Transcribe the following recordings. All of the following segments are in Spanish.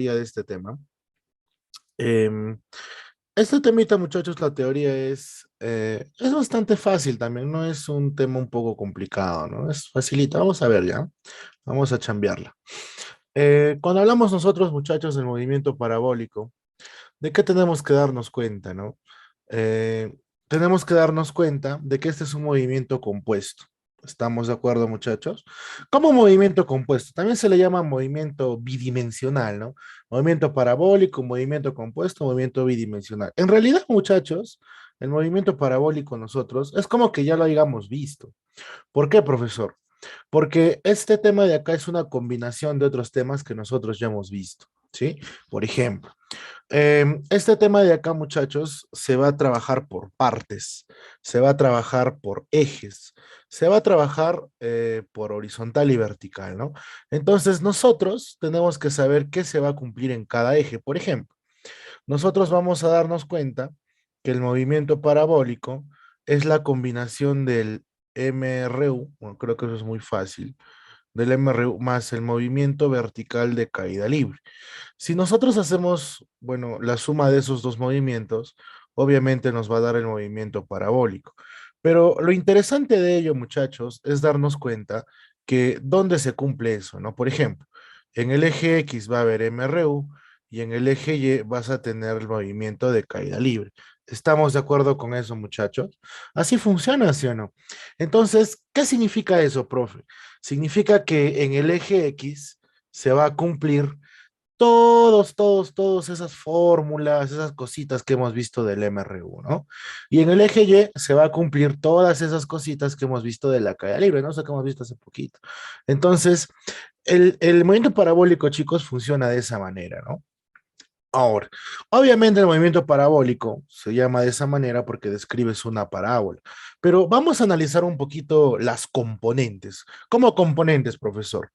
de este tema. Em, este temita, muchachos, la teoría es bastante fácil también, no es un tema un poco complicado, ¿no? Es facilita, vamos a ver ya, vamos a chambearla. Cuando hablamos nosotros, muchachos, del movimiento parabólico, ¿de qué tenemos que darnos cuenta, no? Eh, Tenemos que darnos cuenta de que este es un movimiento compuesto. ¿Estamos de acuerdo, muchachos? Como movimiento compuesto, también se le llama movimiento bidimensional, ¿no? Movimiento parabólico, movimiento compuesto, movimiento bidimensional. En realidad, muchachos, el movimiento parabólico nosotros es como que ya lo hayamos visto. ¿Por qué, profesor? Porque este tema de acá es una combinación de otros temas que nosotros ya hemos visto, ¿sí? Por ejemplo, este tema de acá, muchachos, se va a trabajar por partes, se va a trabajar por ejes, se va a trabajar por horizontal y vertical, ¿no? Entonces, nosotros tenemos que saber qué se va a cumplir en cada eje. Por ejemplo, nosotros vamos a darnos cuenta que el movimiento parabólico es la combinación del MRU, bueno, creo que eso es muy fácil, del MRU más el movimiento vertical de caída libre. Si nosotros hacemos, bueno, la suma de esos dos movimientos, obviamente nos va a dar el movimiento parabólico. Pero lo interesante de ello, muchachos, es darnos cuenta que dónde se cumple eso, ¿no? Por ejemplo, en el eje X va a haber MRU y en el eje Y vas a tener el movimiento de caída libre. ¿Estamos de acuerdo con eso, muchachos? Así funciona, ¿sí o no? Entonces, ¿qué significa eso, profe? Significa que en el eje X se va a cumplir todas esas fórmulas, esas cositas que hemos visto del MRU, ¿no? Y en el eje Y se va a cumplir todas esas cositas que hemos visto de la caída libre, ¿no? O sea, que hemos visto hace poquito. Entonces, el movimiento parabólico, chicos, funciona de esa manera, ¿no? Ahora, obviamente el movimiento parabólico se llama de esa manera porque describes una parábola, pero vamos a analizar un poquito las componentes. ¿Cómo componentes, profesor?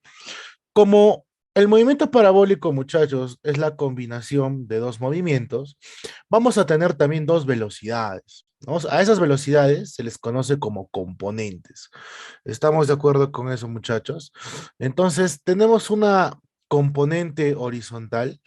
Como el movimiento parabólico, muchachos, es la combinación de dos movimientos, vamos a tener también dos velocidades, ¿no? A esas velocidades se les conoce como componentes. ¿Estamos de acuerdo con eso, muchachos? Entonces, tenemos una componente horizontal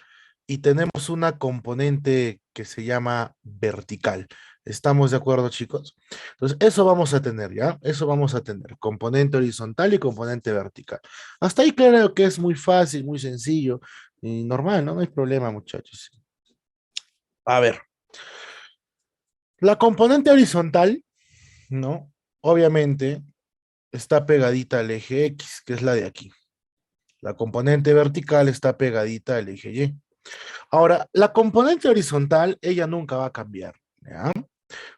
y tenemos una componente que se llama vertical. ¿Estamos de acuerdo, chicos? Entonces, eso vamos a tener, ¿ya? Eso vamos a tener, componente horizontal y componente vertical. Hasta ahí creo que es muy fácil, muy sencillo y normal, ¿no? No hay problema, muchachos. A ver, la componente horizontal, ¿no? Obviamente está pegadita al eje X, que es la de aquí. La componente vertical está pegadita al eje Y. Ahora, la componente horizontal, ella nunca va a cambiar, ¿ya?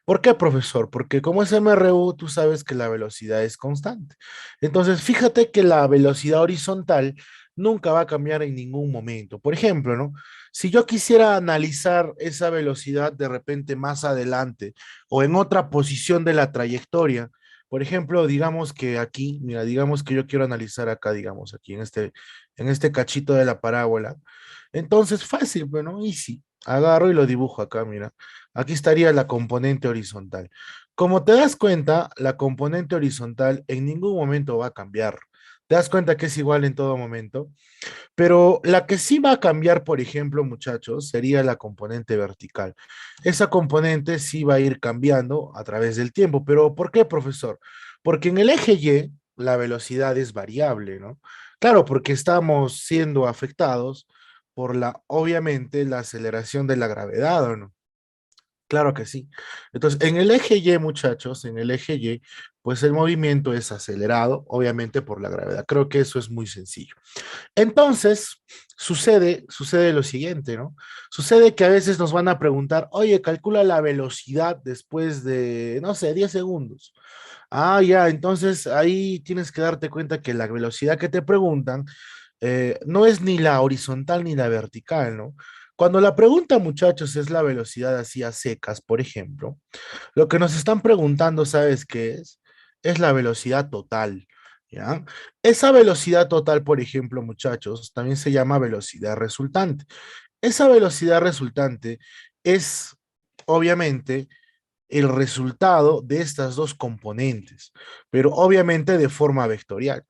¿Por qué, profesor? Porque como es MRU, tú sabes que la velocidad es constante. Entonces, fíjate que la velocidad horizontal nunca va a cambiar en ningún momento. Por ejemplo, ¿no? Si yo quisiera analizar esa velocidad de repente más adelante o en otra posición de la trayectoria, por ejemplo, digamos que aquí, mira, digamos que yo quiero analizar acá, digamos, aquí en este cachito de la parábola. Entonces, fácil, bueno, easy. Agarro y lo dibujo acá, mira. Aquí estaría la componente horizontal. Como te das cuenta, la componente horizontal en ningún momento va a cambiar. Te das cuenta que es igual en todo momento, pero la que sí va a cambiar, por ejemplo, muchachos, sería la componente vertical. Esa componente sí va a ir cambiando a través del tiempo, pero ¿por qué, profesor? Porque en el eje Y la velocidad es variable, ¿no? Claro, porque estamos siendo afectados por obviamente, la aceleración de la gravedad, ¿o no? Claro que sí. Entonces, en el eje Y, muchachos, en el eje Y, pues el movimiento es acelerado, obviamente por la gravedad. Creo que eso es muy sencillo. Entonces, sucede lo siguiente, ¿no? Sucede que a veces nos van a preguntar, oye, calcula la velocidad después de, no sé, 10 segundos. Ah, ya, entonces ahí tienes que darte cuenta que la velocidad que te preguntan no es ni la horizontal ni la vertical, ¿no? Cuando la pregunta, muchachos, es la velocidad así a secas, por ejemplo, lo que nos están preguntando, ¿sabes qué es? Es la velocidad total, ¿ya? Esa velocidad total, por ejemplo, muchachos, también se llama velocidad resultante. Esa velocidad resultante es, obviamente, el resultado de estas dos componentes, pero obviamente de forma vectorial.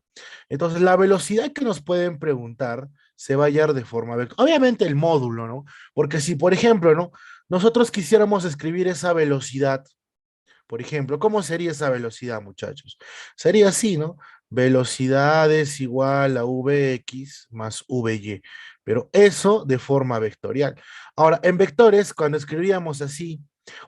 Entonces, la velocidad que nos pueden preguntar se va a hallar de forma vectorial. Obviamente el módulo, ¿no? Porque si, por ejemplo, ¿no? Nosotros quisiéramos escribir esa velocidad, por ejemplo, ¿cómo sería esa velocidad, muchachos? Sería así, ¿no? Velocidad es igual a Vx más Vy, pero eso de forma vectorial. Ahora, en vectores, cuando escribíamos así,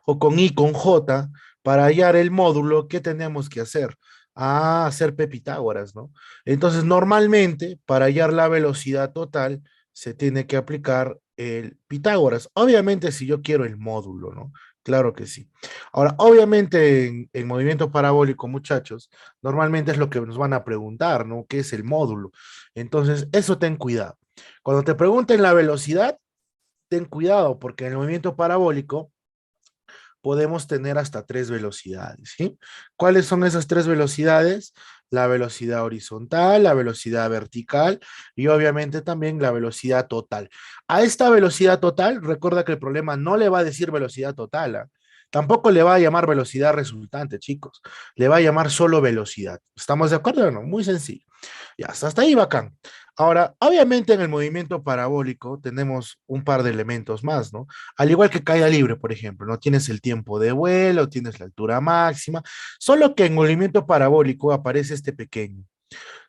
o con I, con J, para hallar el módulo, ¿qué tenemos que hacer? Ah, hacer P Pitágoras, ¿no? Entonces, normalmente, para hallar la velocidad total, se tiene que aplicar el Pitágoras. Obviamente, si yo quiero el módulo, ¿no? Claro que sí. Ahora, obviamente en movimiento parabólico, muchachos, normalmente es lo que nos van a preguntar, ¿no? ¿Qué es el módulo? Entonces, eso ten cuidado. Cuando te pregunten la velocidad, ten cuidado, porque en el movimiento parabólico podemos tener hasta tres velocidades, ¿sí? ¿Cuáles son esas tres velocidades? La velocidad horizontal, la velocidad vertical y obviamente también la velocidad total. A esta velocidad total, recuerda que el problema no le va a decir velocidad total, ¿ah? Tampoco le va a llamar velocidad resultante, chicos. Le va a llamar solo velocidad. ¿Estamos de acuerdo o no? Muy sencillo. Ya, hasta ahí bacán. Ahora, obviamente en el movimiento parabólico tenemos un par de elementos más, ¿no? Al igual que caída libre, por ejemplo, no tienes el tiempo de vuelo, tienes la altura máxima, solo que en movimiento parabólico aparece este pequeño.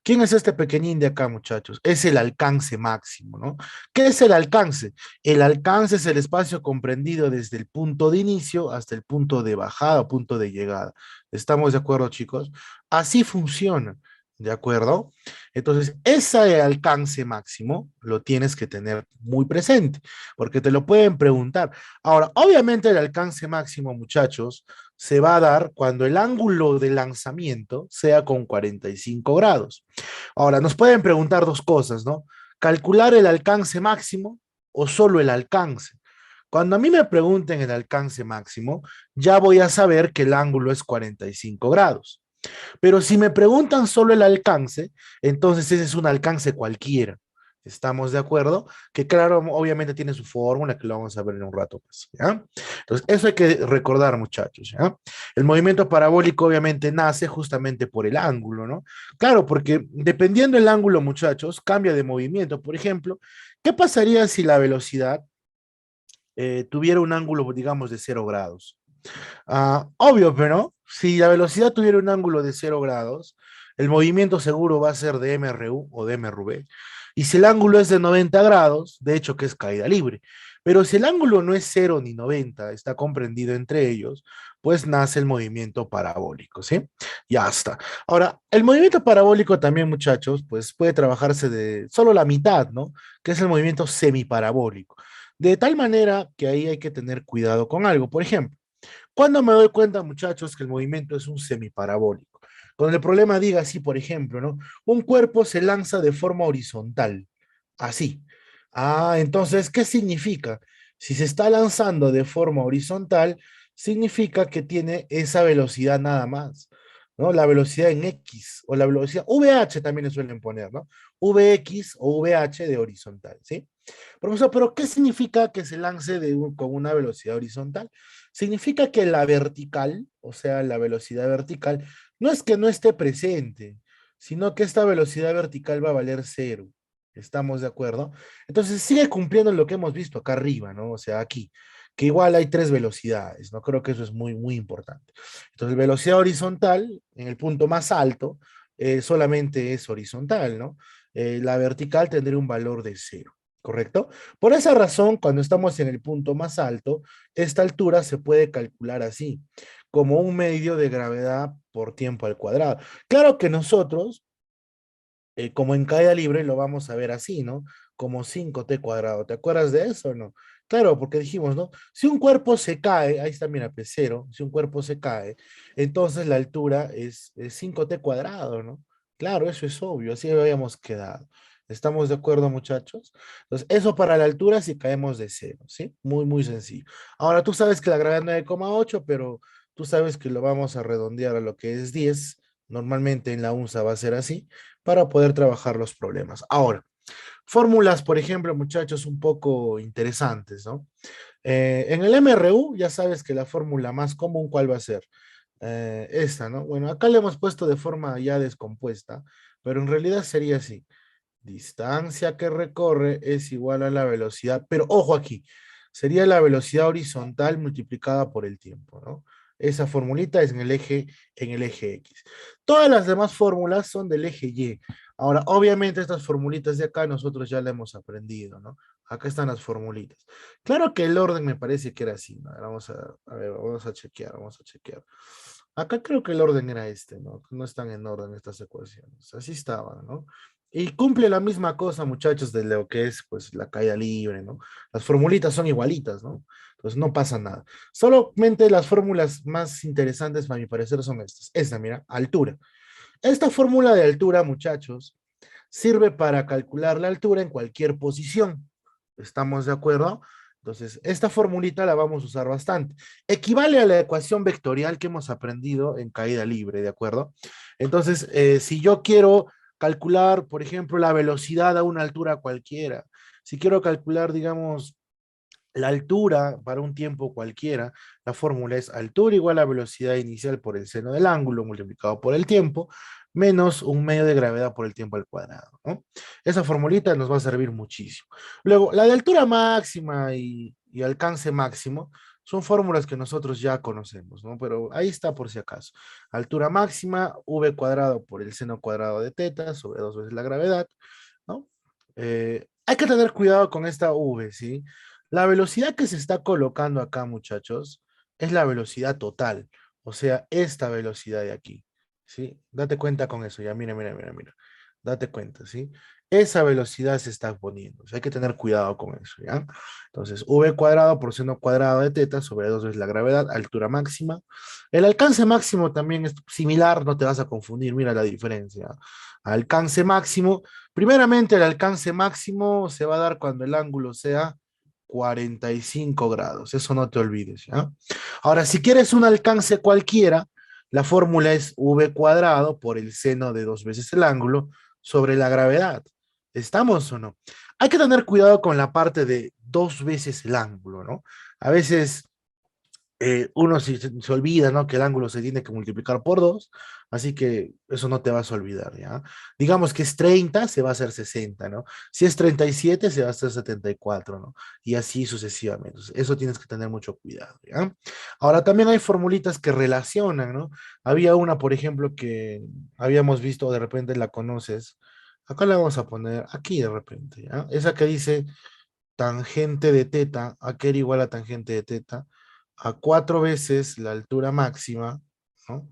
¿Quién es este pequeñín de acá, muchachos? Es el alcance máximo, ¿no? ¿Qué es el alcance? El alcance es el espacio comprendido desde el punto de inicio hasta el punto de bajada o punto de llegada. ¿Estamos de acuerdo, chicos? Así funciona. ¿De acuerdo? Entonces, ese alcance máximo lo tienes que tener muy presente, porque te lo pueden preguntar. Ahora, obviamente el alcance máximo, muchachos, se va a dar cuando el ángulo de lanzamiento sea con 45 grados. Ahora, nos pueden preguntar dos cosas, ¿no? ¿Calcular el alcance máximo o solo el alcance? Cuando a mí me pregunten el alcance máximo, ya voy a saber que el ángulo es 45 grados. Pero si me preguntan solo el alcance, entonces ese es un alcance cualquiera. ¿Estamos de acuerdo? Que claro, obviamente tiene su fórmula, que lo vamos a ver en un rato más, ¿ya? Entonces, eso hay que recordar, muchachos, ¿ya? El movimiento parabólico obviamente nace justamente por el ángulo, ¿no? Claro, porque dependiendo del ángulo, muchachos, cambia de movimiento. Por ejemplo, ¿qué pasaría si la velocidad tuviera un ángulo, digamos, de 0 grados? Obvio, pero ¿no? Si la velocidad tuviera un ángulo de 0 grados, el movimiento seguro va a ser de MRU o de MRV. Y si el ángulo es de 90 grados, de hecho que es caída libre. Pero si el ángulo no es 0 ni 90, está comprendido entre ellos, pues nace el movimiento parabólico, ¿sí? Ya está. Ahora, el movimiento parabólico también, muchachos, pues puede trabajarse de solo la mitad, ¿no? Que es el movimiento semiparabólico. De tal manera que ahí hay que tener cuidado con algo. Por ejemplo, cuando me doy cuenta, muchachos, que el movimiento es un semiparabólico. Cuando el problema diga así, por ejemplo, ¿no? Un cuerpo se lanza de forma horizontal, así. Entonces, ¿qué significa? Si se está lanzando de forma horizontal, significa que tiene esa velocidad nada más, ¿no? La velocidad en X o la velocidad, VH también le suelen poner, ¿no? VX o VH de horizontal, ¿sí? Profesor, pero ¿qué significa que se lance con una velocidad horizontal? Significa que la vertical, o sea, la velocidad vertical, no es que no esté presente, sino que esta velocidad vertical va a valer cero. ¿Estamos de acuerdo? Entonces sigue cumpliendo lo que hemos visto acá arriba, ¿no? O sea, aquí, que igual hay tres velocidades, ¿no? Creo que eso es muy, muy importante. Entonces, velocidad horizontal, en el punto más alto, solamente es horizontal, ¿no? La vertical tendría un valor de cero. ¿Correcto? Por esa razón, cuando estamos en el punto más alto, esta altura se puede calcular así, como un medio de gravedad por tiempo al cuadrado. Claro que nosotros, como en caída libre, lo vamos a ver así, ¿no? Como 5t cuadrado. ¿Te acuerdas de eso o no? Claro, porque dijimos, ¿no? Si un cuerpo se cae, ahí está, mira, P0, si un cuerpo se cae, entonces la altura es 5t cuadrado, ¿no? Claro, eso es obvio, así habíamos quedado. ¿Estamos de acuerdo, muchachos? Entonces, eso para la altura si caemos de cero, ¿sí? Muy, muy sencillo. Ahora, tú sabes que la gravedad es 9,8, pero tú sabes que lo vamos a redondear a lo que es 10. Normalmente en la UNSA va a ser así para poder trabajar los problemas. Ahora, fórmulas, por ejemplo, muchachos, un poco interesantes, ¿no? En el MRU ya sabes que la fórmula más común, ¿cuál va a ser? Esta, ¿no? Bueno, acá le hemos puesto de forma ya descompuesta, pero en realidad sería así. Distancia que recorre es igual a la velocidad, pero ojo aquí, sería la velocidad horizontal multiplicada por el tiempo, ¿no? Esa formulita es en el eje X. Todas las demás fórmulas son del eje Y. Ahora, obviamente estas formulitas de acá nosotros ya la hemos aprendido, ¿no? Acá están las formulitas. Claro que el orden me parece que era así, ¿no? A ver, vamos a chequear, vamos a chequear. Acá creo que el orden era este, ¿no? No están en orden estas ecuaciones. Así estaban, ¿no? Y cumple la misma cosa, muchachos, de lo que es pues la caída libre, ¿no? Las formulitas son igualitas, ¿no? Entonces no pasa nada. Solamente las fórmulas más interesantes, para mi parecer, son estas. Esta, mira, altura. Esta fórmula de altura, muchachos, sirve para calcular la altura en cualquier posición. ¿Estamos de acuerdo? Entonces, esta formulita la vamos a usar bastante. Equivale a la ecuación vectorial que hemos aprendido en caída libre, ¿de acuerdo? Entonces, si yo quiero calcular, por ejemplo, la velocidad a una altura cualquiera, si quiero calcular, digamos, la altura para un tiempo cualquiera, la fórmula es altura igual a velocidad inicial por el seno del ángulo multiplicado por el tiempo, menos un medio de gravedad por el tiempo al cuadrado, ¿no? Esa formulita nos va a servir muchísimo. Luego, la de altura máxima y alcance máximo son fórmulas que nosotros ya conocemos, ¿no? Pero ahí está por si acaso. Altura máxima, v cuadrado por el seno cuadrado de teta sobre dos veces la gravedad, ¿no? Hay que tener cuidado con esta v, ¿sí? La velocidad que se está colocando acá, muchachos, es la velocidad total, o sea, esta velocidad de aquí, ¿sí? Date cuenta con eso, ya, mira, mira, mira, mira. Date cuenta, ¿sí? Esa velocidad se está poniendo, o sea, hay que tener cuidado con eso, ¿ya? Entonces, v cuadrado por seno cuadrado de teta sobre 2 veces la gravedad, altura máxima. El alcance máximo también es similar, no te vas a confundir, mira la diferencia. Alcance máximo, primeramente el alcance máximo se va a dar cuando el ángulo sea 45 grados, eso no te olvides, ¿ya? Ahora, si quieres un alcance cualquiera, la fórmula es v cuadrado por el seno de dos veces el ángulo sobre la gravedad. ¿Estamos o no? Hay que tener cuidado con la parte de dos veces el ángulo, ¿no? A veces uno se olvida, ¿no? Que el ángulo se tiene que multiplicar por 2, así que eso no te vas a olvidar, ¿ya? Digamos que es 30, se va a hacer 60, ¿no? Si es 37, se va a hacer 74, ¿no? Y así sucesivamente. Eso tienes que tener mucho cuidado, ¿ya? Ahora, también hay formulitas que relacionan, ¿no? Había una, por ejemplo, que habíamos visto, de repente la conoces. Acá la vamos a poner aquí de repente, ¿ya? Esa que dice tangente de teta, a que era igual a tangente de teta, a cuatro veces la altura máxima, ¿no?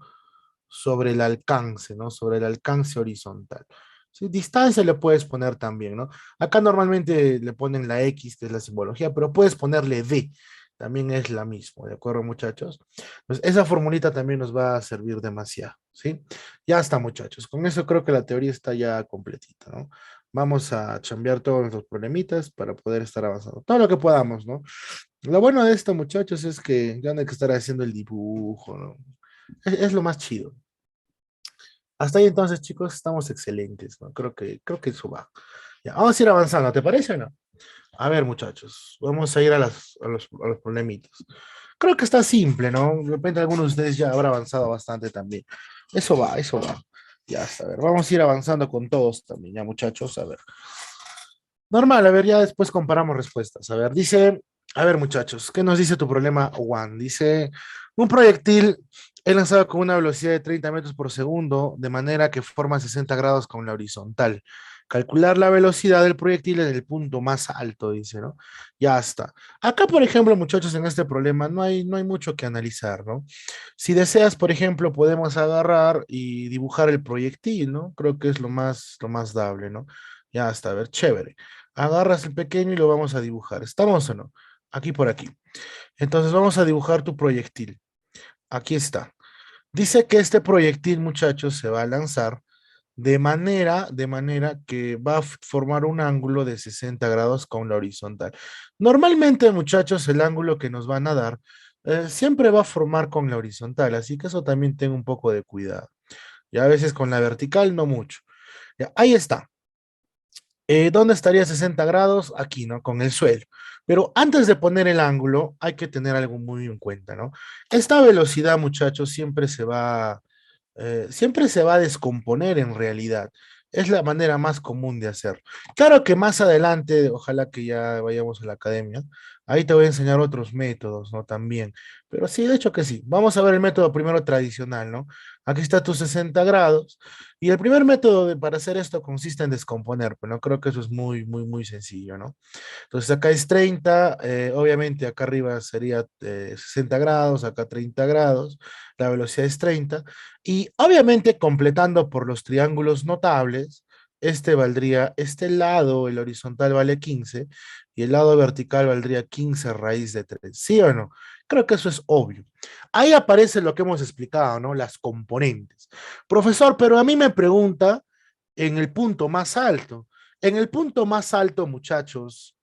Sobre el alcance, ¿no? Sobre el alcance horizontal. ¿Sí? Distancia le puedes poner también, ¿no? Acá normalmente le ponen la X, que es la simbología, pero puedes ponerle D, también es la misma, ¿de acuerdo, muchachos? Pues esa formulita también nos va a servir demasiado, ¿sí? Ya está, muchachos. Con eso creo que la teoría está ya completita, ¿no? Vamos a chambear todos nuestros problemitas para poder estar avanzando. Todo lo que podamos, ¿no? Lo bueno de esto, muchachos, es que ya no hay que estar haciendo el dibujo, ¿no? Es lo más chido. Hasta ahí entonces, chicos, estamos excelentes, ¿no? Creo que eso va. Ya, vamos a ir avanzando, ¿te parece o no? A ver, muchachos, vamos a ir a los problemitas. Creo que está simple, ¿no? De repente algunos de ustedes ya habrá avanzado bastante también. Eso va, eso va. Ya está, a ver, vamos a ir avanzando con todos también, ya, muchachos, a ver. Normal, a ver, ya después comparamos respuestas. A ver, dice, a ver, muchachos, ¿qué nos dice tu problema, Juan? Dice, un proyectil es lanzado con una velocidad de 30 metros por segundo, de manera que forma 60 grados con la horizontal. Calcular la velocidad del proyectil en el punto más alto, dice, ¿no? Ya está. Acá, por ejemplo, muchachos, en este problema no hay mucho que analizar, ¿no? Si deseas, por ejemplo, podemos agarrar y dibujar el proyectil, ¿no? Creo que es lo más dable, ¿no? Ya está, a ver, chévere. Agarras el pequeño y lo vamos a dibujar. ¿Estamos o no? Aquí por aquí. Entonces vamos a dibujar tu proyectil. Aquí está. Dice que este proyectil, muchachos, se va a lanzar de manera que va a formar un ángulo de 60 grados con la horizontal. Normalmente, muchachos, el ángulo que nos van a dar siempre va a formar con la horizontal, así que eso también tengo un poco de cuidado. Y a veces con la vertical no mucho. Ya, ahí está. ¿Dónde estaría 60 grados? Aquí, ¿no? Con el suelo. Pero antes de poner el ángulo, hay que tener algo muy en cuenta, ¿no? Esta velocidad, muchachos, siempre se va a descomponer en realidad. Es la manera más común de hacer. Claro que más adelante, ojalá que ya vayamos a la academia, ahí te voy a enseñar otros métodos, ¿no? También. Pero sí, de hecho que sí. Vamos a ver el método primero tradicional, ¿no? Aquí está tus 60 grados. Y el primer método para hacer esto consiste en descomponer, pero no creo que eso es muy, muy, muy sencillo, ¿no? Entonces acá es 30, obviamente acá arriba sería 60 grados, acá 30 grados, la velocidad es 30, y obviamente completando por los triángulos notables, este valdría, este lado, el horizontal vale 15, y el lado vertical valdría 15 raíz de 3, ¿sí o no? Creo que eso es obvio. Ahí aparece lo que hemos explicado, ¿no? Las componentes. Profesor, pero a mí me pregunta en el punto más alto. En el punto más alto, muchachos,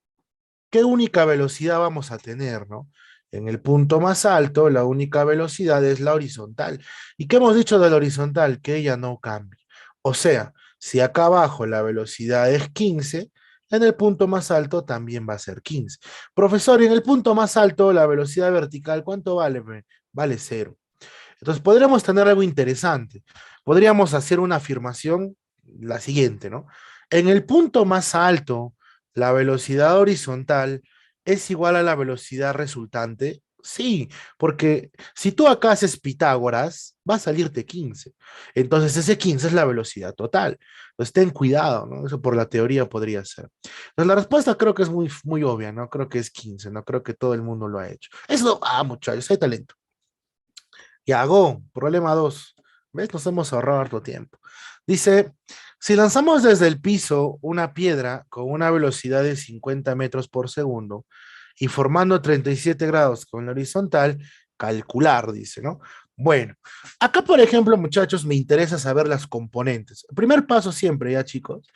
¿qué única velocidad vamos a tener, no? En el punto más alto, la única velocidad es la horizontal. ¿Y qué hemos dicho de la horizontal? Que ella no cambie. O sea, si acá abajo la velocidad es 15, en el punto más alto también va a ser 15. Profesor, y en el punto más alto, la velocidad vertical, ¿cuánto vale? Vale cero. Entonces, podríamos tener algo interesante. Podríamos hacer una afirmación, la siguiente, ¿no? En el punto más alto, la velocidad horizontal es igual a la velocidad resultante. Sí, porque si tú acá haces Pitágoras, va a salirte 15. Entonces, ese 15 es la velocidad total. Entonces, ten cuidado, ¿no? Eso por la teoría podría ser. Entonces, la respuesta creo que es muy, muy obvia, ¿no? Creo que es 15, no creo que todo el mundo lo ha hecho. Eso, muchachos, hay talento. Y hago, problema 2. ¿Ves? Nos hemos ahorrado harto tiempo. Dice, si lanzamos desde el piso una piedra con una velocidad de 50 metros por segundo y formando 37 grados con la horizontal, calcular, dice, ¿no? Bueno, acá por ejemplo, muchachos, me interesa saber las componentes. El primer paso siempre, ya chicos,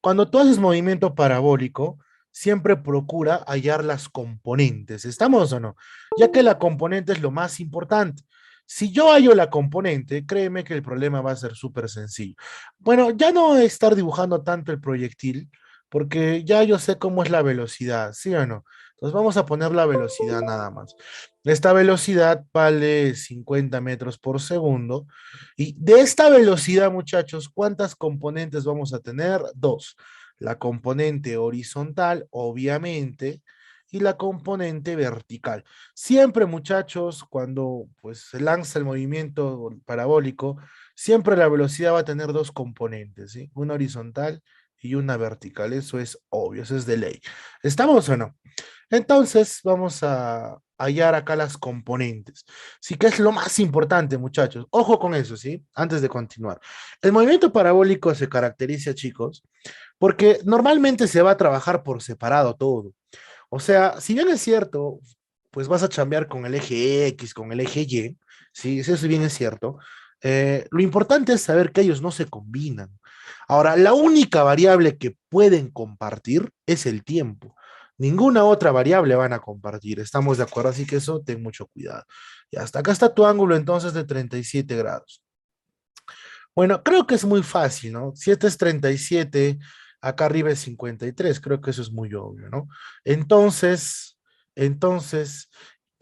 cuando tú haces movimiento parabólico, siempre procura hallar las componentes. ¿Estamos o no? Ya que la componente es lo más importante. Si yo hallo la componente, créeme que el problema va a ser súper sencillo. Bueno, ya no estar dibujando tanto el proyectil, porque ya yo sé cómo es la velocidad, ¿sí o no? Entonces vamos a poner la velocidad nada más. Esta velocidad vale 50 metros por segundo. Y de esta velocidad, muchachos, ¿cuántas componentes vamos a tener? Dos. La componente horizontal, obviamente, y la componente vertical. Siempre, muchachos, cuando pues se lanza el movimiento parabólico, siempre la velocidad va a tener dos componentes, ¿sí? Una horizontal y una vertical. Eso es obvio, eso es de ley. ¿Estamos o no? Entonces, vamos a hallar acá las componentes. Sí, que es lo más importante, muchachos. Ojo con eso, ¿sí? Antes de continuar. El movimiento parabólico se caracteriza, chicos, porque normalmente se va a trabajar por separado todo. O sea, si bien es cierto, pues vas a chambear con el eje X, con el eje Y, sí, eso bien es cierto. Lo importante es saber que ellos no se combinan. Ahora, la única variable que pueden compartir es el tiempo. Ninguna otra variable van a compartir. ¿Estamos de acuerdo? Así que eso, ten mucho cuidado. Y hasta acá está tu ángulo entonces de 37 grados. Bueno, creo que es muy fácil, ¿no? Si este es 37, acá arriba es 53, creo que eso es muy obvio, ¿no? Entonces, entonces,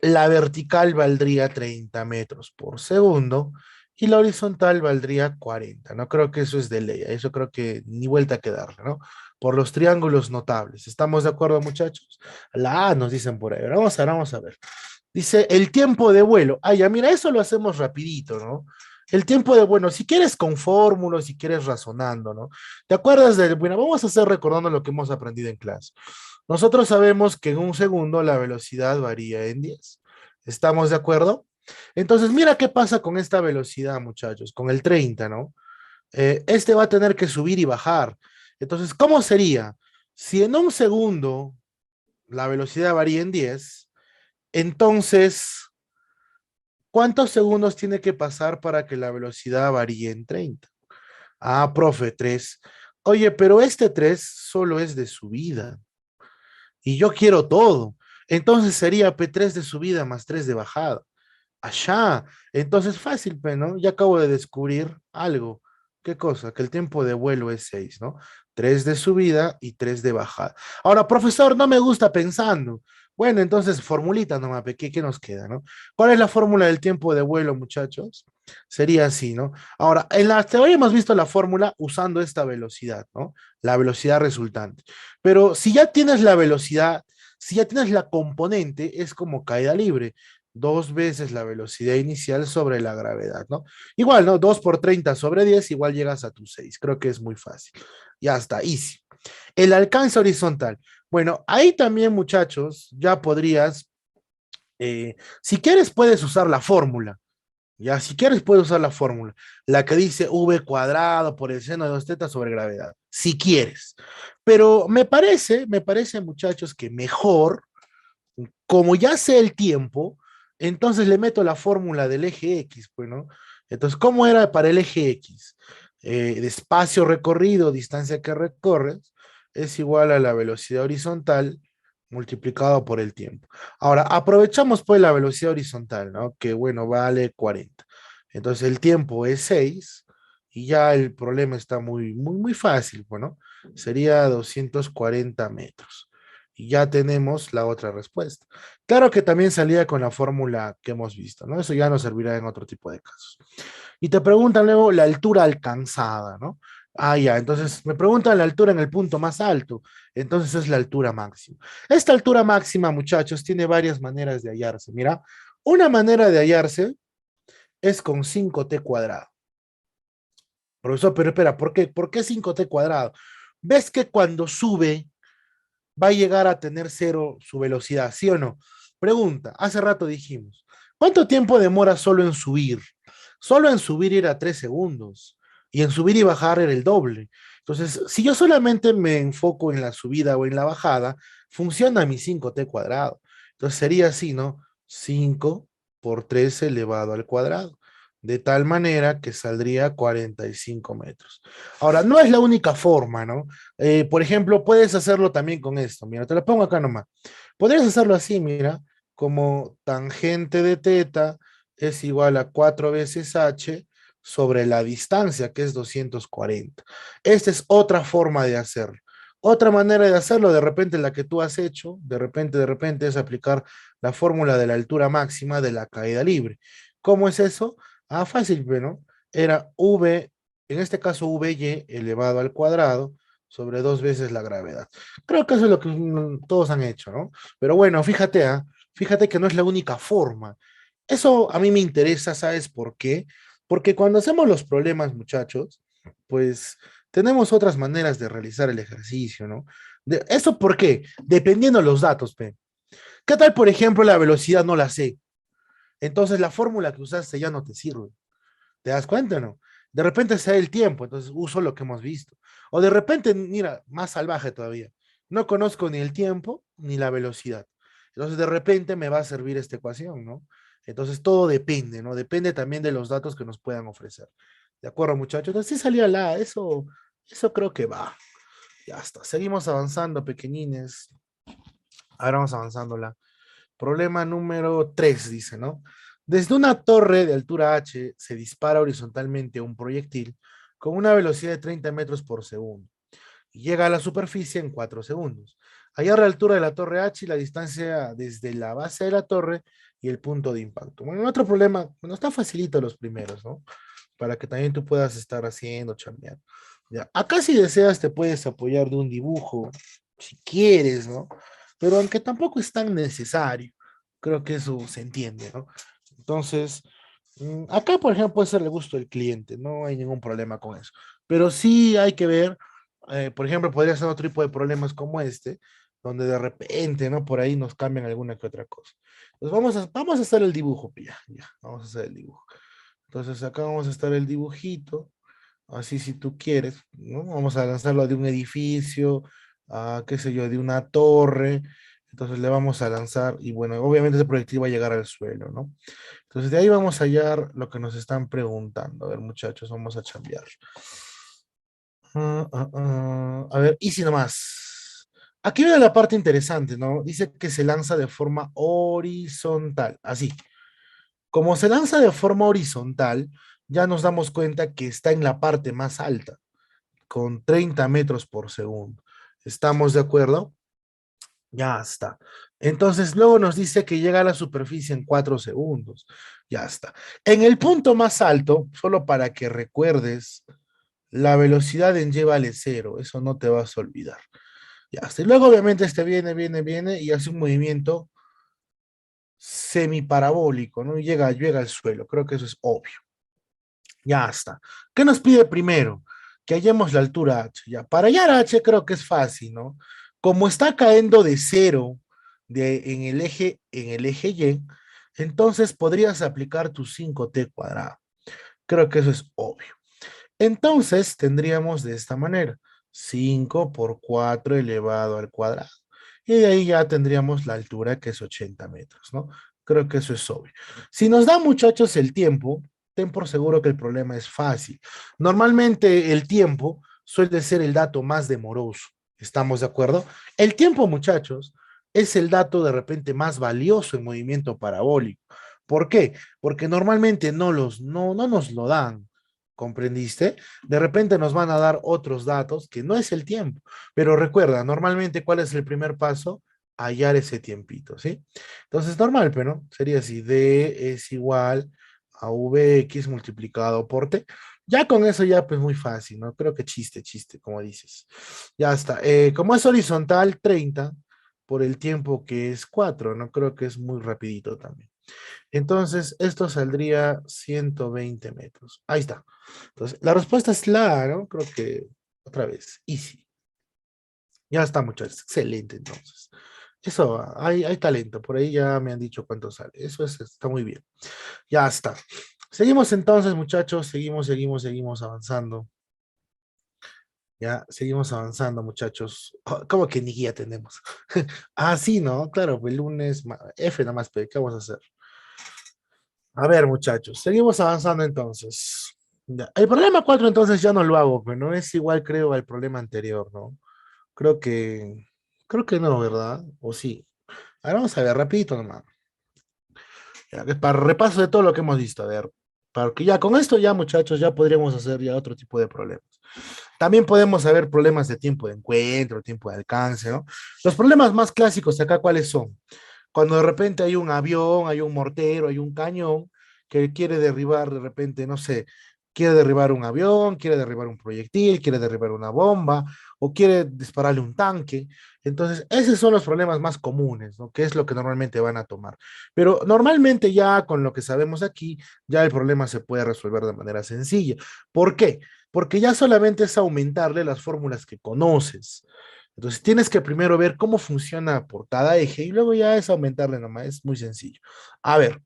la vertical valdría 30 metros por segundo y la horizontal valdría 40, ¿no? Creo que eso es de ley, eso creo que ni vuelta que darle, ¿no? Por los triángulos notables. ¿Estamos de acuerdo, muchachos? La A nos dicen por ahí. Vamos a ver. Dice el tiempo de vuelo. Ah, ya, mira, eso lo hacemos rapidito, ¿no? El tiempo de, bueno, si quieres con fórmulas, si quieres razonando, ¿no? ¿Te acuerdas de, bueno, vamos a hacer recordando lo que hemos aprendido en clase. Nosotros sabemos que en un segundo la velocidad varía en 10. ¿Estamos de acuerdo? Entonces, mira qué pasa con esta velocidad, muchachos, con el 30, ¿no? Este va a tener que subir y bajar. Entonces, ¿cómo sería? Si en un segundo la velocidad varía en 10, entonces, ¿cuántos segundos tiene que pasar para que la velocidad varíe en 30? Ah, profe, 3. Oye, pero este 3 solo es de subida y yo quiero todo. Entonces sería P3 de subida más 3 de bajada. Allá. Entonces fácil, ¿no? Ya acabo de descubrir algo. ¿Qué cosa? Que el tiempo de vuelo es 6, ¿no? 3 de subida y 3 de bajada. Ahora, profesor, no me gusta pensando. Bueno, entonces formulita nomás, ¿qué nos queda, no? ¿Cuál es la fórmula del tiempo de vuelo, muchachos? Sería así, ¿no? Ahora, en la teoría hemos visto la fórmula usando esta velocidad, ¿no? La velocidad resultante. Pero si ya tienes la velocidad, si ya tienes la componente, es como caída libre. Dos veces la velocidad inicial sobre la gravedad, ¿no? Igual, ¿no? 2 por 30 sobre 10, igual llegas a tu 6. Creo que es muy fácil. Ya está, easy. El alcance horizontal. Bueno, ahí también, muchachos, ya podrías, si quieres, puedes usar la fórmula. Ya, si quieres, puedes usar la fórmula, la que dice v cuadrado por el seno de 2 tetas sobre gravedad, si quieres. Pero me parece, muchachos, que mejor, como ya sé el tiempo, entonces le meto la fórmula del eje X, pues, ¿no? Entonces, ¿cómo era para el eje X? De espacio recorrido, distancia que recorres, es igual a la velocidad horizontal multiplicado por el tiempo. Ahora, aprovechamos pues la velocidad horizontal, ¿no? Que bueno, vale 40. Entonces el tiempo es 6 y ya el problema está muy, muy, muy fácil, bueno, sería 240 metros. Y ya tenemos la otra respuesta. Claro que también salía con la fórmula que hemos visto, ¿no? Eso ya nos servirá en otro tipo de casos. Y te preguntan luego la altura alcanzada, ¿no? Ah, ya, entonces me preguntan la altura en el punto más alto, entonces es la altura máxima. Esta altura máxima, muchachos, tiene varias maneras de hallarse. Mira, una manera de hallarse es con 5t cuadrado. Profesor, pero espera, ¿por qué 5t cuadrado? ¿Ves que cuando sube va a llegar a tener cero su velocidad, sí o no? Pregunta, hace rato dijimos, ¿cuánto tiempo demora solo en subir? Solo en subir era 3 segundos y en subir y bajar era el doble. Entonces, si yo solamente me enfoco en la subida o en la bajada, funciona mi 5t cuadrado. Entonces sería así, ¿no? 5 por 3 elevado al cuadrado, de tal manera que saldría 45 metros. Ahora, no es la única forma, ¿no? Por ejemplo, puedes hacerlo también con esto. Mira, te lo pongo acá nomás. Podrías hacerlo así, mira, como tangente de teta es igual a 4 veces h sobre la distancia, que es 240. Esta es otra forma de hacerlo. Otra manera de hacerlo, de repente la que tú has hecho, de repente es aplicar la fórmula de la altura máxima de la caída libre. ¿Cómo es eso? Ah, fácil, ¿no? Era v, en este caso vy elevado al cuadrado sobre 2 veces la gravedad. Creo que eso es lo que todos han hecho, ¿no? Pero bueno, fíjate, fíjate que no es la única forma. Eso a mí me interesa, ¿sabes por qué? Porque cuando hacemos los problemas, muchachos, pues tenemos otras maneras de realizar el ejercicio, ¿no? ¿Eso por qué? Dependiendo de los datos, P. ¿Qué tal, por ejemplo, la velocidad no la sé? Entonces la fórmula que usaste ya no te sirve. ¿Te das cuenta o no? De repente se da el tiempo, entonces uso lo que hemos visto. O de repente, mira, más salvaje todavía. No conozco ni el tiempo ni la velocidad. Entonces de repente me va a servir esta ecuación, ¿no? Entonces todo depende, ¿no? Depende también de los datos que nos puedan ofrecer. ¿De acuerdo, muchachos? Entonces sí salía eso creo que va. Ya está. Seguimos avanzando, pequeñines. Ahora vamos avanzando la. Problema número 3 dice, ¿no? Desde una torre de altura h se dispara horizontalmente un proyectil con una velocidad de 30 metros por segundo y llega a la superficie en 4 segundos. Hallar la altura de la torre h y la distancia desde la base de la torre y el punto de impacto. Bueno, otro problema, bueno, está facilito los primeros, ¿no? Para que también tú puedas estar haciendo, chambeando. Ya. Acá si deseas te puedes apoyar de un dibujo, si quieres, ¿no? Pero aunque tampoco es tan necesario, creo que eso se entiende, ¿no? Entonces, acá, por ejemplo, puede ser el gusto del cliente, no hay ningún problema con eso. Pero sí hay que ver, por ejemplo, podría ser otro tipo de problemas como este, donde de repente, ¿no? Por ahí nos cambian alguna que otra cosa. Pues vamos a hacer el dibujo, ya, vamos a hacer el dibujo. Entonces acá vamos a estar el dibujito, así si tú quieres, ¿no? Vamos a lanzarlo de un edificio, qué sé yo, de una torre. Entonces le vamos a lanzar y bueno, obviamente ese proyectil va a llegar al suelo, ¿no? Entonces de ahí vamos a hallar lo que nos están preguntando. A ver, muchachos, vamos a chambear. A ver, y si nomás. Aquí viene la parte interesante, ¿no? Dice que se lanza de forma horizontal, así. Como se lanza de forma horizontal, ya nos damos cuenta que está en la parte más alta, con 30 metros por segundo. ¿Estamos de acuerdo? Ya está. Entonces, luego nos dice que llega a la superficie en 4 segundos. Ya está. En el punto más alto, solo para que recuerdes, la velocidad en y vale cero. Eso no te vas a olvidar. Ya está. Y luego, obviamente, este viene y hace un movimiento semiparabólico, ¿no? Y llega al suelo. Creo que eso es obvio. Ya está. ¿Qué nos pide primero? Que hallemos la altura h. Ya, para hallar h creo que es fácil, ¿no? Como está cayendo de cero en el eje y, entonces podrías aplicar tu 5t cuadrado. Creo que eso es obvio. Entonces tendríamos de esta manera, 5 por 4 elevado al cuadrado. Y de ahí ya tendríamos la altura que es 80 metros, ¿no? Creo que eso es obvio. Si nos da, muchachos, el tiempo, ten por seguro que el problema es fácil. Normalmente el tiempo suele ser el dato más demoroso. ¿Estamos de acuerdo? El tiempo, muchachos, es el dato de repente más valioso en movimiento parabólico. ¿Por qué? Porque normalmente no nos lo dan. ¿Comprendiste? De repente nos van a dar otros datos que no es el tiempo, pero recuerda, normalmente, ¿cuál es el primer paso? Hallar ese tiempito, ¿sí? Entonces, normal, pero ¿no? Sería así, D es igual a Vx multiplicado por T. Ya con eso ya pues muy fácil, ¿no? Creo que chiste, como dices. Ya está. Como es horizontal, 30 por el tiempo que es 4, ¿no? Creo que es muy rapidito también. Entonces, esto saldría 120 metros. Ahí está. Entonces, la respuesta es la A, ¿no? Creo que otra vez, easy. Ya está, muchachos. Excelente, entonces. Eso, hay talento. Por ahí ya me han dicho cuánto sale. Eso está muy bien. Ya está. Seguimos entonces, muchachos. Seguimos avanzando. Ya, seguimos avanzando, muchachos. Oh, ¿cómo que ni guía tenemos? Ah, sí, ¿no? Claro, pues el lunes, F nomás, pero ¿qué vamos a hacer? A ver, muchachos, seguimos avanzando entonces. Ya, el problema 4 entonces ya no lo hago, pero no es igual, creo, al problema anterior, ¿no? Creo que, creo que no, ¿verdad? O sí. Ahora vamos a ver, rapidito nomás. Ya, que para repaso de todo lo que hemos visto, a ver. Para que ya con esto ya, muchachos, ya podríamos hacer ya otro tipo de problemas. También podemos saber problemas de tiempo de encuentro, tiempo de alcance, ¿no? Los problemas más clásicos acá, ¿cuáles son? Cuando de repente hay un avión, hay un mortero, hay un cañón que quiere derribar de repente, no sé, quiere derribar un avión, quiere derribar un proyectil, quiere derribar una bomba o quiere dispararle un tanque. Entonces, esos son los problemas más comunes, ¿no? Que es lo que normalmente van a tomar. Pero normalmente ya con lo que sabemos aquí, ya el problema se puede resolver de manera sencilla. ¿Por qué? Porque ya solamente es aumentarle las fórmulas que conoces. Entonces tienes que primero ver cómo funciona por cada eje y luego ya es aumentarle nomás, es muy sencillo. A ver,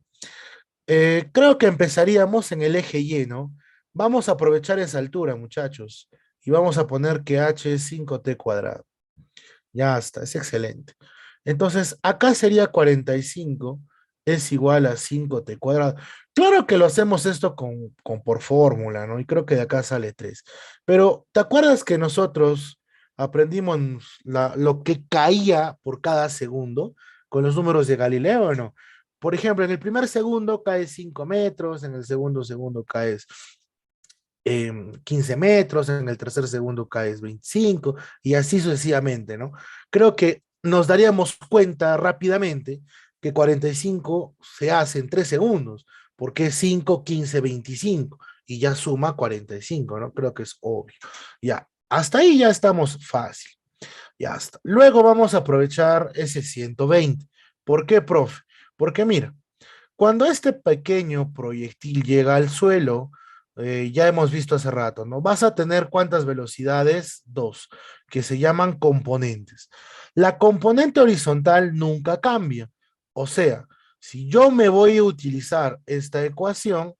creo que empezaríamos en el eje Y, ¿no? Vamos a aprovechar esa altura, muchachos, y vamos a poner que h es 5t cuadrado. Ya está, es excelente. Entonces, acá sería 45 es igual a 5t cuadrado. Claro que lo hacemos esto con por fórmula, ¿no? Y creo que de acá sale 3. Pero, ¿te acuerdas que nosotros aprendimos lo que caía por cada segundo con los números de Galileo, o no? Por ejemplo, en el primer segundo cae 5 metros, en el segundo caes 15 metros, en el tercer segundo caes 25 y así sucesivamente, ¿no? Creo que nos daríamos cuenta rápidamente que 45 se hace en 3 segundos, porque es 5, 15, 25 y ya suma 45, ¿no? Creo que es obvio. Ya, hasta ahí ya estamos fácil. Ya está. Luego vamos a aprovechar ese 120. ¿Por qué, profe? Porque mira, cuando este pequeño proyectil llega al suelo, ya hemos visto hace rato, ¿no? Vas a tener cuántas velocidades, dos, que se llaman componentes. La componente horizontal nunca cambia. O sea, si yo me voy a utilizar esta ecuación,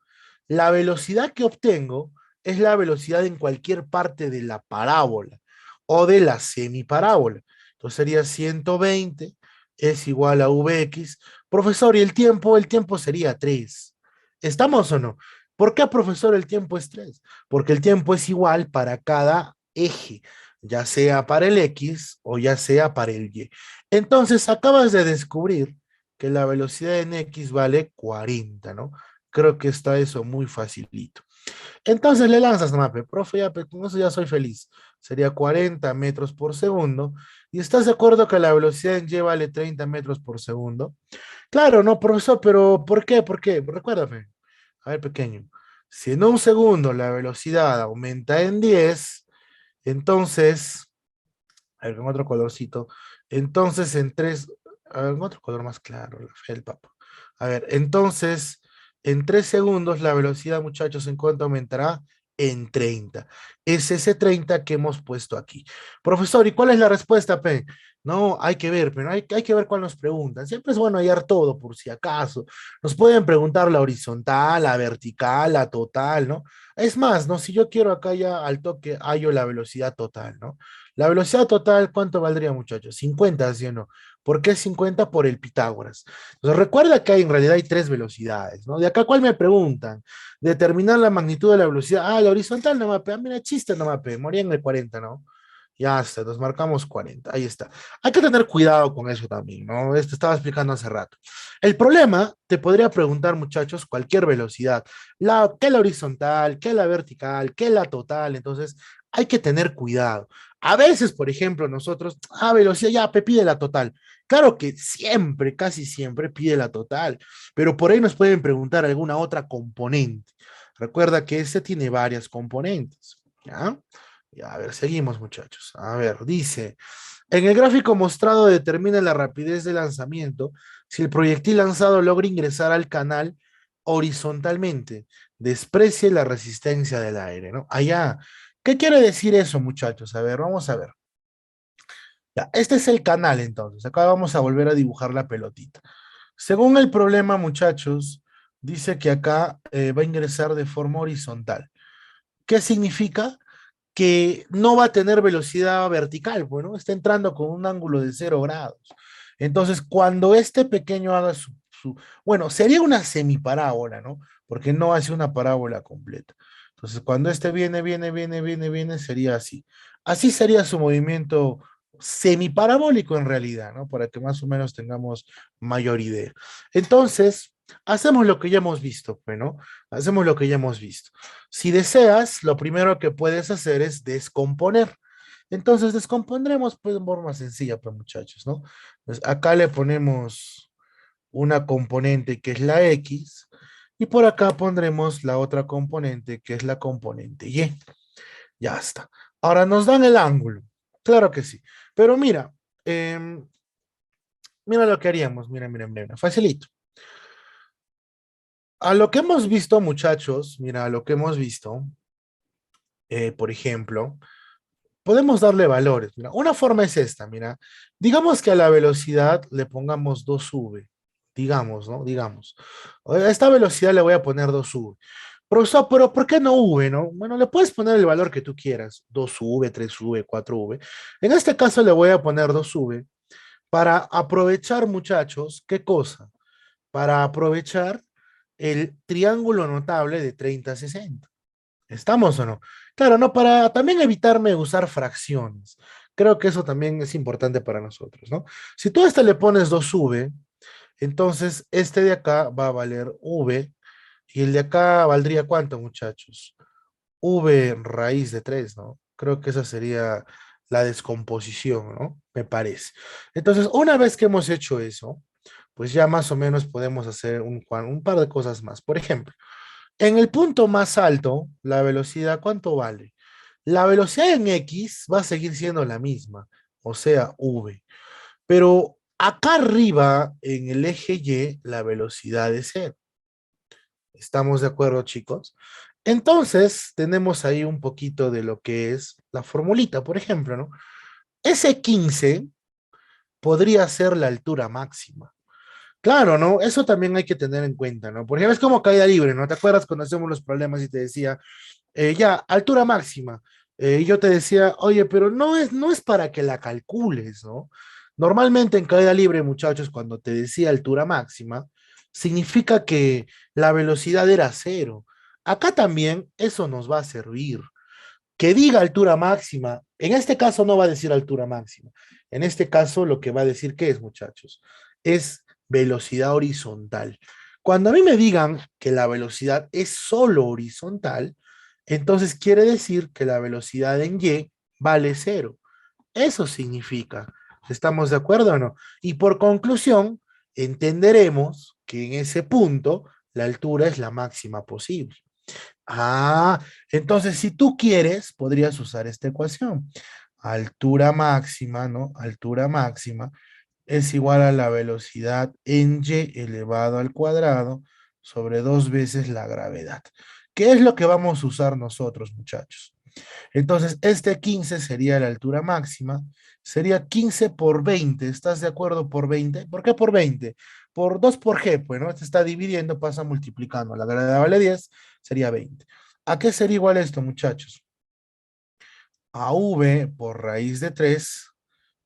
la velocidad que obtengo es la velocidad en cualquier parte de la parábola o de la semiparábola. Entonces sería 120 es igual a Vx. Profesor, ¿y el tiempo? El tiempo sería 3. ¿Estamos o no? ¿Por qué, profesor, el tiempo es 3? Porque el tiempo es igual para cada eje, ya sea para el X o ya sea para el Y. Entonces, acabas de descubrir que la velocidad en X vale 40, ¿no? Creo que está eso muy facilito. Entonces le lanzas nomás, profe, ya, con eso ya soy feliz. sería 40 metros por segundo. ¿Y estás de acuerdo que la velocidad en y vale 30 metros por segundo? Claro, no, profesor, pero ¿por qué? ¿Por qué? Recuérdame. A ver, pequeño. Si en un segundo la velocidad aumenta en 10, entonces, a ver, con otro colorcito, entonces en 3, en otro color más claro, la felpa. A ver, entonces, en 3 segundos la velocidad, muchachos, ¿en cuánto aumentará? En 30. Es ese 30 que hemos puesto aquí. Profesor, ¿y cuál es la respuesta, P? No, hay que ver, pero hay que ver cuál nos preguntan. Siempre es bueno hallar todo, por si acaso. Nos pueden preguntar la horizontal, la vertical, la total, ¿no? Es más, ¿no? Si yo quiero acá ya al toque hallo la velocidad total, ¿no? La velocidad total, ¿cuánto valdría, muchachos? 50, ¿sí o no? ¿Por qué 50? Por el Pitágoras. Entonces, recuerda que en realidad hay tres velocidades, ¿no? De acá, ¿cuál me preguntan? Determinar la magnitud de la velocidad. Ah, la horizontal no mape. Ah, mira, chiste no mape. Moría en el 40, ¿no? Ya está, nos marcamos 40. Ahí está. Hay que tener cuidado con eso también, ¿no? Esto estaba explicando hace rato. El problema, te podría preguntar, muchachos, cualquier velocidad. ¿Qué la horizontal? ¿Qué la vertical? ¿Qué la total? Entonces, hay que tener cuidado. A veces, por ejemplo, nosotros, velocidad, ya, pide la total. Claro que siempre, casi siempre pide la total, pero por ahí nos pueden preguntar alguna otra componente. Recuerda que este tiene varias componentes, ¿ya? Ya, a ver, seguimos, muchachos. A ver, dice, en el gráfico mostrado determina la rapidez de lanzamiento si el proyectil lanzado logra ingresar al canal horizontalmente. Desprecie la resistencia del aire, ¿no? Allá. ¿Qué quiere decir eso, muchachos? A ver, vamos a ver. Ya, este es el canal entonces. Acá vamos a volver a dibujar la pelotita. Según el problema, muchachos, dice que acá va a ingresar de forma horizontal. ¿Qué significa? Que no va a tener velocidad vertical, bueno, está entrando con un ángulo de 0 grados. Entonces, cuando este pequeño haga bueno, sería una semiparábola, ¿no? Porque no hace una parábola completa. Entonces, cuando este viene, sería así. Así sería su movimiento semiparabólico en realidad, ¿no? Para que más o menos tengamos mayor idea. Entonces, hacemos lo que ya hemos visto, pues, ¿no? Hacemos lo que ya hemos visto. Si deseas, lo primero que puedes hacer es descomponer. Entonces descompondremos pues, de forma sencilla, pues muchachos, ¿no? Entonces, acá le ponemos una componente que es la X y por acá pondremos la otra componente que es la componente Y. Ya está. Ahora nos dan el ángulo. Claro que sí. Pero mira, em, mira lo que haríamos. Mira. Facilito. A lo que hemos visto, muchachos, mira, a lo que hemos visto, por ejemplo, podemos darle valores. Mira, una forma es esta, mira. Digamos que a la velocidad le pongamos 2v. Digamos, ¿no? Digamos. A esta velocidad le voy a poner 2v. Profesor, pero ¿por qué no v, no? Bueno, le puedes poner el valor que tú quieras. 2v, 3v, 4v. En este caso le voy a poner 2v para aprovechar, muchachos, ¿qué cosa? Para aprovechar el triángulo notable de 30-60. ¿Estamos o no? Claro, no, para también evitarme usar fracciones. Creo que eso también es importante para nosotros, ¿no? Si tú a este le pones 2v, entonces este de acá va a valer v, y el de acá valdría ¿cuánto, muchachos? V raíz de 3, ¿no? Creo que esa sería la descomposición, ¿no? Me parece. Entonces, una vez que hemos hecho eso, pues ya más o menos podemos hacer un par de cosas más. Por ejemplo, en el punto más alto, la velocidad, ¿cuánto vale? La velocidad en X va a seguir siendo la misma, o sea, V. Pero acá arriba, en el eje Y, la velocidad es cero. ¿Estamos de acuerdo, chicos? Entonces, tenemos ahí un poquito de lo que es la formulita, por ejemplo, ¿no? S15 podría ser la altura máxima. Claro, ¿no? Eso también hay que tener en cuenta, ¿no? Por ejemplo, es como caída libre, ¿no? ¿Te acuerdas cuando hacemos los problemas y te decía, ya, altura máxima? Y yo te decía, oye, pero no es para que la calcules, ¿no? Normalmente en caída libre, muchachos, cuando te decía altura máxima, significa que la velocidad era cero. Acá también eso nos va a servir. Que diga altura máxima, en este caso no va a decir altura máxima. En este caso lo que va a decir, ¿qué es, muchachos? Es velocidad horizontal. Cuando a mí me digan que la velocidad es solo horizontal, entonces quiere decir que la velocidad en Y vale cero. Eso significa. ¿Estamos de acuerdo o no? Y por conclusión, entenderemos que en ese punto la altura es la máxima posible. Ah, entonces si tú quieres, podrías usar esta ecuación. Altura máxima, ¿no? Altura máxima es igual a la velocidad en y elevado al cuadrado sobre 2 veces la gravedad. ¿Qué es lo que vamos a usar nosotros, muchachos? Entonces, este 15 sería la altura máxima, sería 15 por 20, ¿estás de acuerdo por 20? ¿Por qué por 20? Por 2 por g, pues, ¿no? Este está dividiendo, pasa multiplicando, la gravedad vale 10, sería 20. ¿A qué sería igual esto, muchachos? A v por raíz de 3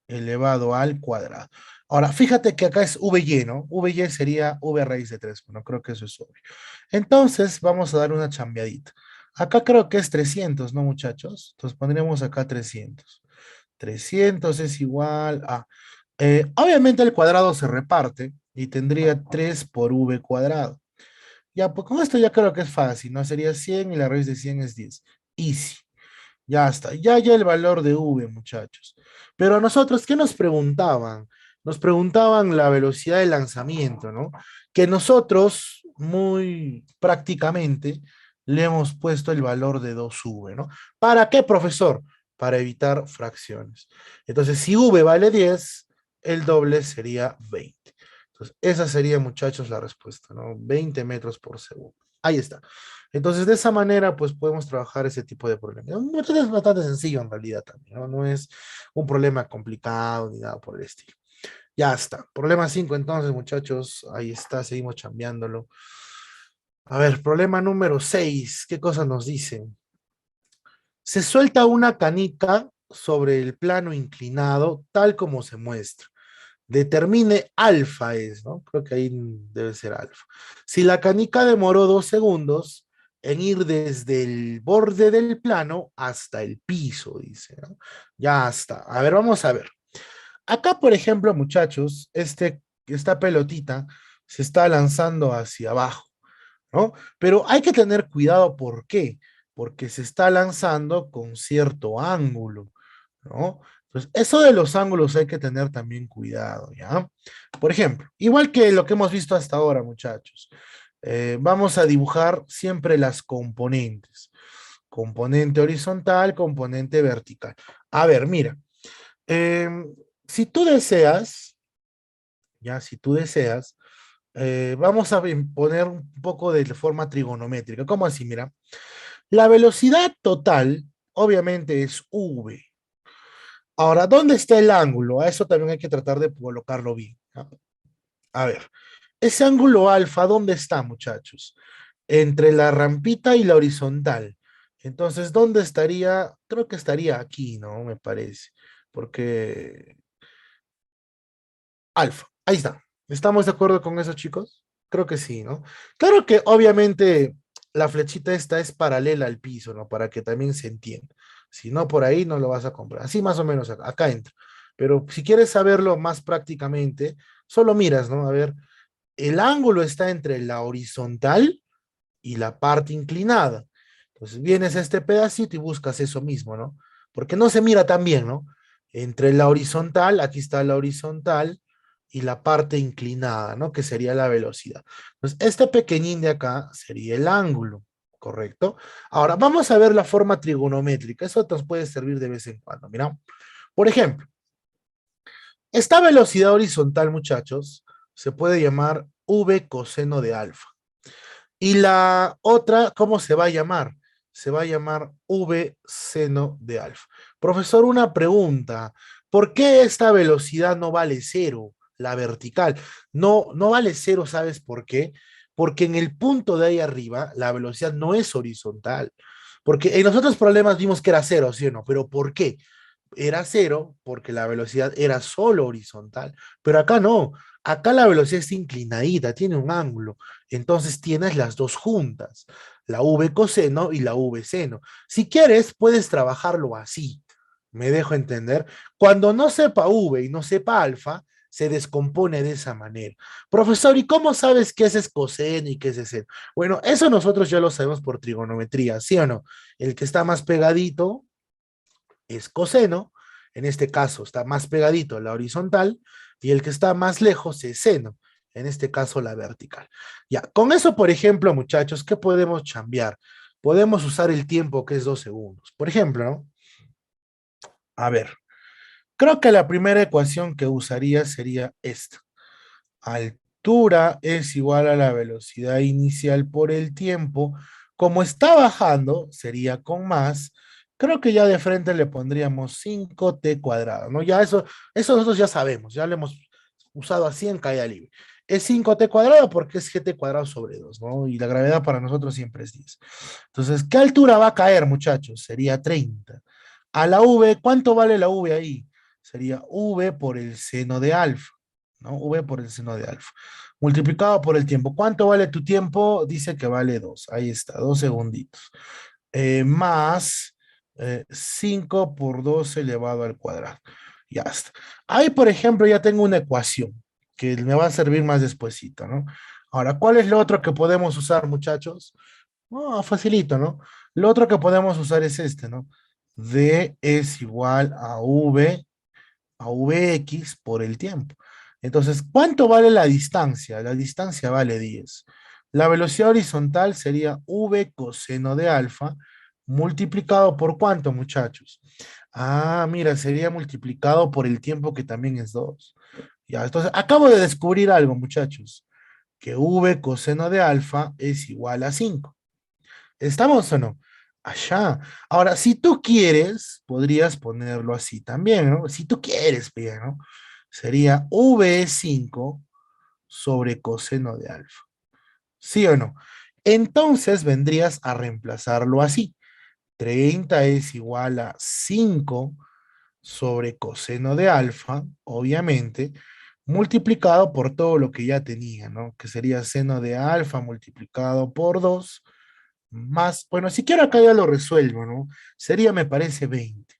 elevado al cuadrado. Ahora, fíjate que acá es VY, ¿no? VY sería V raíz de 3. Bueno, creo que eso es obvio. Entonces, vamos a dar una chambeadita. Acá creo que es 300, ¿no, muchachos? Entonces pondremos acá 300. 300 es igual a... obviamente el cuadrado se reparte y tendría 3 por V cuadrado. Ya, pues con esto ya creo que es fácil, ¿no? Sería 100 y la raíz de 100 es 10. Easy. Ya está, ya el valor de V, muchachos. Pero a nosotros, ¿qué nos preguntaban? Nos preguntaban la velocidad de lanzamiento, ¿no? Que nosotros, muy prácticamente, le hemos puesto el valor de 2V, ¿no? ¿Para qué, profesor? Para evitar fracciones. Entonces, si V vale 10, el doble sería 20. Entonces, esa sería, muchachos, la respuesta, ¿no? 20 metros por segundo. Ahí está. Entonces, de esa manera, pues podemos trabajar ese tipo de problemas. Es bastante sencillo en realidad también, ¿no? No es un problema complicado ni nada por el estilo. Ya está. Problema 5, entonces, muchachos. Ahí está, seguimos chambeándolo. A ver, problema número 6. ¿Qué cosa nos dicen? Se suelta una canica sobre el plano inclinado, tal como se muestra. Determine alfa es, ¿no? Creo que ahí debe ser alfa. Si la canica demoró 2 segundos en ir desde el borde del plano hasta el piso, dice, ¿no? Ya está. A ver, vamos a ver. Acá, por ejemplo, muchachos, esta pelotita se está lanzando hacia abajo, ¿no? Pero hay que tener cuidado, ¿por qué? Porque se está lanzando con cierto ángulo, ¿no? Entonces, eso de los ángulos hay que tener también cuidado, ¿ya? Por ejemplo, igual que lo que hemos visto hasta ahora, muchachos, vamos a dibujar siempre las componentes. Componente horizontal, componente vertical. A ver, mira, si tú deseas, ya, si tú deseas, vamos a poner un poco de forma trigonométrica. ¿Cómo así? Mira, la velocidad total, obviamente, es v. Ahora, ¿dónde está el ángulo? A eso también hay que tratar de colocarlo bien, ¿no? A ver, ese ángulo alfa, ¿dónde está, muchachos? Entre la rampita y la horizontal. Entonces, ¿dónde estaría? Creo que estaría aquí, ¿no? Me parece. Porque alfa, ahí está. ¿Estamos de acuerdo con eso, chicos? Creo que sí, ¿no? Claro que obviamente la flechita esta es paralela al piso, ¿no? Para que también se entienda. Si no, por ahí no lo vas a comprar. Así más o menos acá entra. Pero si quieres saberlo más prácticamente, solo miras, ¿no? A ver, el ángulo está entre la horizontal y la parte inclinada. Entonces vienes a este pedacito y buscas eso mismo, ¿no? Porque no se mira tan bien, ¿no? Entre la horizontal, aquí está la horizontal, y la parte inclinada, ¿no? Que sería la velocidad. Entonces, este pequeñín de acá sería el ángulo, ¿correcto? Ahora, vamos a ver la forma trigonométrica. Eso nos puede servir de vez en cuando. Mira, por ejemplo, esta velocidad horizontal, muchachos, se puede llamar v coseno de alfa. Y la otra, ¿cómo se va a llamar? Se va a llamar v seno de alfa. Profesor, una pregunta. ¿Por qué esta velocidad no vale cero, la vertical? No vale cero, ¿sabes por qué? Porque en el punto de ahí arriba, la velocidad no es horizontal. Porque en los otros problemas vimos que era cero, ¿sí o no? Pero ¿por qué? Era cero porque la velocidad era solo horizontal, pero acá no, acá la velocidad es inclinadita, tiene un ángulo, entonces tienes las dos juntas, la v coseno y la v seno. Si quieres, puedes trabajarlo así, me dejo entender. Cuando no sepa v y no sepa alfa, se descompone de esa manera. Profesor, ¿y cómo sabes qué es coseno y qué es seno? Bueno, eso nosotros ya lo sabemos por trigonometría, ¿sí o no? El que está más pegadito es coseno, en este caso está más pegadito a la horizontal, y el que está más lejos es seno, en este caso la vertical. Ya, con eso, por ejemplo, muchachos, ¿qué podemos chambear? Podemos usar el tiempo que es 2 segundos. Por ejemplo, ¿no? A ver, creo que la primera ecuación que usaría sería esta. Altura es igual a la velocidad inicial por el tiempo. Como está bajando, sería con más. Creo que ya de frente le pondríamos 5t cuadrado, ¿no? Ya eso nosotros ya sabemos, ya lo hemos usado así en caída libre. Es 5t cuadrado porque es gt cuadrado sobre 2, ¿no? Y la gravedad para nosotros siempre es 10. Entonces, ¿qué altura va a caer, muchachos? Sería 30. A la v, ¿cuánto vale la v ahí? Sería v por el seno de alfa, ¿no? V por el seno de alfa. Multiplicado por el tiempo. ¿Cuánto vale tu tiempo? Dice que vale 2. Ahí está, 2 segunditos. Más 5 por 2 elevado al cuadrado. Ya está. Ahí, por ejemplo, ya tengo una ecuación que me va a servir más despuesito, ¿no? Ahora, ¿cuál es lo otro que podemos usar, muchachos? No, facilito, ¿no? Lo otro que podemos usar es este, ¿no? D es igual a Vx por el tiempo. Entonces, ¿cuánto vale la distancia? La distancia vale 10. La velocidad horizontal sería V coseno de alfa multiplicado por ¿cuánto, muchachos? Ah, mira, sería multiplicado por el tiempo que también es 2. Ya, entonces, acabo de descubrir algo, muchachos, que V coseno de alfa es igual a 5. ¿Estamos o no? Allá. Ahora, si tú quieres, podrías ponerlo así también, ¿no? Si tú quieres, bien, ¿no? Sería V5 sobre coseno de alfa. ¿Sí o no? Entonces vendrías a reemplazarlo así. 30 es igual a 5 sobre coseno de alfa, obviamente, multiplicado por todo lo que ya tenía, ¿no? Que sería seno de alfa multiplicado por 2 más, bueno, siquiera acá ya lo resuelvo, ¿no? Sería, me parece, 20.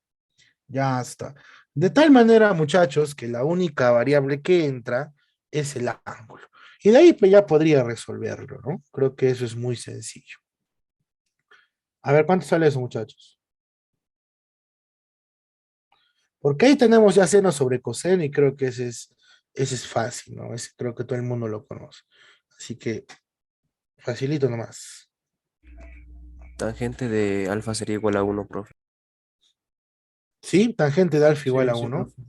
Ya está. De tal manera, muchachos, que la única variable que entra es el ángulo. Y de ahí pues, ya podría resolverlo, ¿no? Creo que eso es muy sencillo. A ver, ¿cuánto sale eso, muchachos? Porque ahí tenemos ya seno sobre coseno y creo que ese es fácil, ¿no? Ese creo que todo el mundo lo conoce. Así que facilito nomás. Tangente de alfa sería igual a uno, profe. ¿Sí? Tangente de alfa igual Sí, a sí, 1. profe.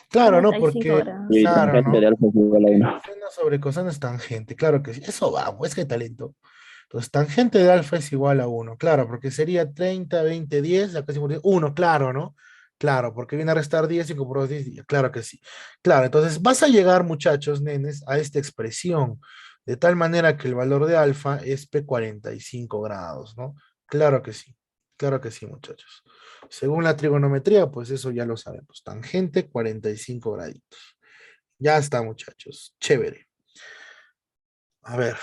Claro, ¿no? 45 Porque, grados. Y claro, tangente de ¿no? alfa es igual a uno. Seno sobre coseno es tangente, claro que sí. Eso vamos, es que talento. Entonces, tangente de alfa es igual a 1, claro, porque sería 30, 20, 10, acá se 1, claro, ¿no? Claro, porque viene a restar 10, 5 por 2, 10, claro que sí. Claro, entonces vas a llegar, muchachos, nenes, a esta expresión, de tal manera que el valor de alfa es P 45 grados, ¿no? Claro que sí, muchachos. Según la trigonometría, pues eso ya lo sabemos. Tangente 45 graditos. Ya está, muchachos. Chévere. A ver,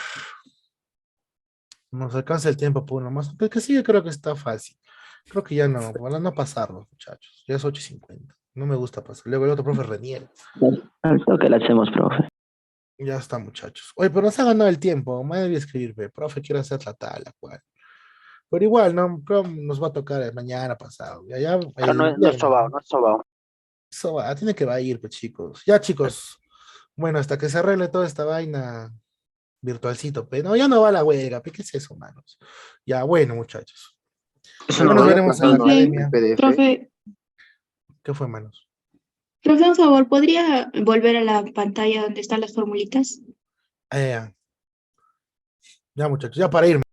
nos alcanza el tiempo por uno más. Porque sí, yo creo que está fácil. Creo que ya no, para no pasarlos, muchachos. Ya es 8:50. No me gusta pasar. Luego el otro profe reniega. Al toque la hacemos, profe. Ya está, muchachos. Oye, pero nos ha ganado el tiempo. Me debí escribirme. Profe, quiero hacer la tal, la cual. Pero igual, ¿no? Creo que nos va a tocar el mañana pasado. Ya Pero el no es viernes, sobao, ¿no? no es sobao. Eso va, tiene que va a ir, pues, chicos. Ya, chicos. Bueno, hasta que se arregle toda esta vaina virtualcito, pero no, ya no va a la huelga. ¿Qué es eso, manos? Ya, bueno, muchachos. Eso Ya no nos lo había veremos en la pasado Profe, en academia. PDF. profe, ¿Qué fue, manos? profe, un favor, ¿podría volver a la pantalla donde están las formulitas? Ya, muchachos, ya para irme.